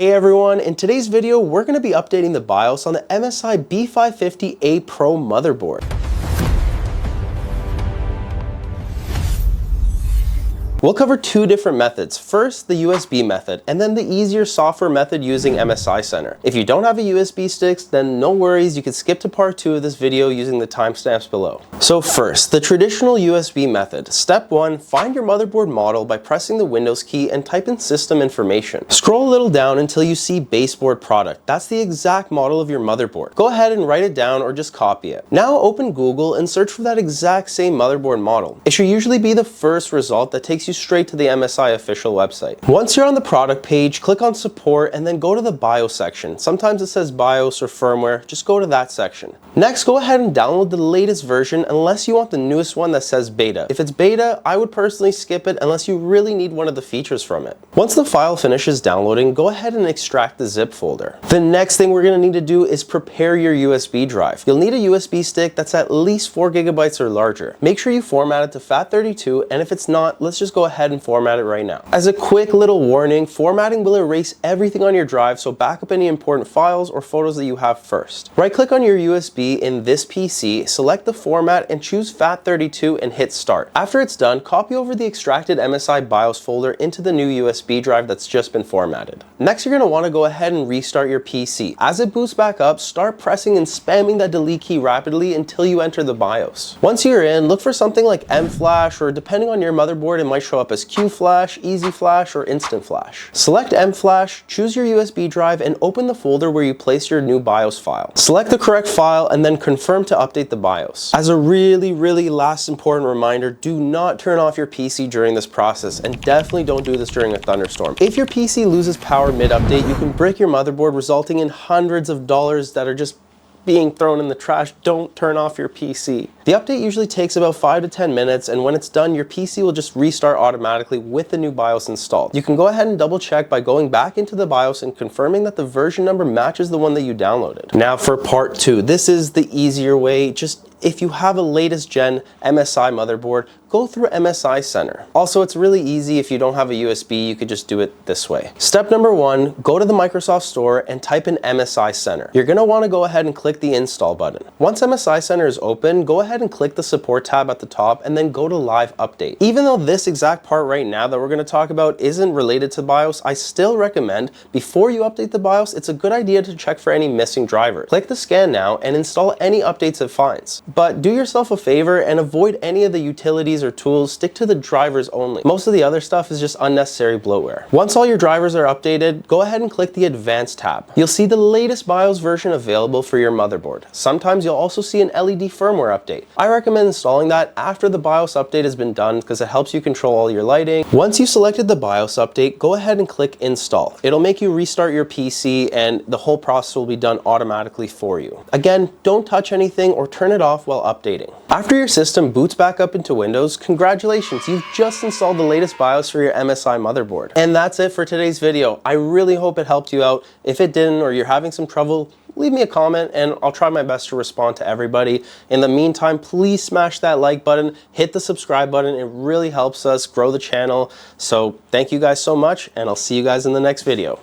Hey everyone, in today's video we're going to be updating the BIOS on the MSI B550-A PRO motherboard. We'll cover two different methods. First, the USB method, and then the easier software method using MSI Center. If you don't have a USB stick, then no worries, you can skip to part 2 of this video using the timestamps below. So first, the traditional USB method. Step 1, find your motherboard model by pressing the Windows key and type in system information. Scroll a little down until you see baseboard product. That's the exact model of your motherboard. Go ahead and write it down or just copy it. Now open Google and search for that exact same motherboard model. It should usually be the first result that takes you straight to the MSI official website. Once you're on the product page, click on support and then go to the BIOS section. Sometimes it says BIOS or firmware, just go to that section. Next, go ahead and download the latest version unless you want the newest one that says beta. If it's beta, I would personally skip it unless you really need one of the features from it. Once the file finishes downloading, go ahead and extract the zip folder. The next thing we're going to need to do is prepare your USB drive. You'll need a USB stick that's at least 4 GB or larger. Make sure you format it to FAT32, and if it's not, let's just go ahead and format it right now. As a quick little warning, formatting will erase everything on your drive, so back up any important files or photos that you have first. Right click on your USB in this PC, select the format and choose FAT32 and hit start. After it's done, copy over the extracted MSI BIOS folder into the new USB drive that's just been formatted. Next, you're going to want to go ahead and restart your PC. As it boots back up, start pressing and spamming that delete key rapidly until you enter the BIOS. Once you're in, look for something like M-Flash, or depending on your motherboard, it might show up as Q-Flash, Easy Flash, or Instant Flash. Select M-Flash, choose your USB drive, and open the folder where you place your new BIOS file. Select the correct file and then confirm to update the BIOS. As a really last important reminder, do not turn off your PC during this process, and definitely don't do this during a thunderstorm. If your PC loses power mid-update, you can brick your motherboard, resulting in hundreds of dollars that are just being thrown in the trash. Don't turn off your PC. The update usually takes about 5 to 10 minutes, and when it's done, your PC will just restart automatically with the new BIOS installed. You can go ahead and double check by going back into the BIOS and confirming that the version number matches the one that you downloaded. Now for part 2, this is the easier way. Just if you have a latest gen MSI motherboard, go through MSI Center. Also, it's really easy. If you don't have a USB, you could just do it this way. Step number 1, go to the Microsoft Store and type in MSI Center. You're going to want to go ahead and click the install button. Once MSI Center is open, go ahead and click the support tab at the top and then go to live update. Even though this exact part right now that we're going to talk about isn't related to BIOS, I still recommend before you update the BIOS, it's a good idea to check for any missing drivers. Click the scan now and install any updates it finds. But do yourself a favor and avoid any of the utilities or tools. Stick to the drivers only. Most of the other stuff is just unnecessary bloatware. Once all your drivers are updated, go ahead and click the Advanced tab. You'll see the latest BIOS version available for your motherboard. Sometimes you'll also see an LED firmware update. I recommend installing that after the BIOS update has been done because it helps you control all your lighting. Once you've selected the BIOS update, go ahead and click Install. It'll make you restart your PC and the whole process will be done automatically for you. Again, don't touch anything or turn it off while updating. After your system boots back up into Windows, congratulations, you've just installed the latest BIOS for your MSI motherboard. And that's it for today's video. I really hope it helped you out. If it didn't, or you're having some trouble, leave me a comment and I'll try my best to respond to everybody. In the meantime, please smash that like button, hit the subscribe button. It really helps us grow the channel. So thank you guys so much, and I'll see you guys in the next video.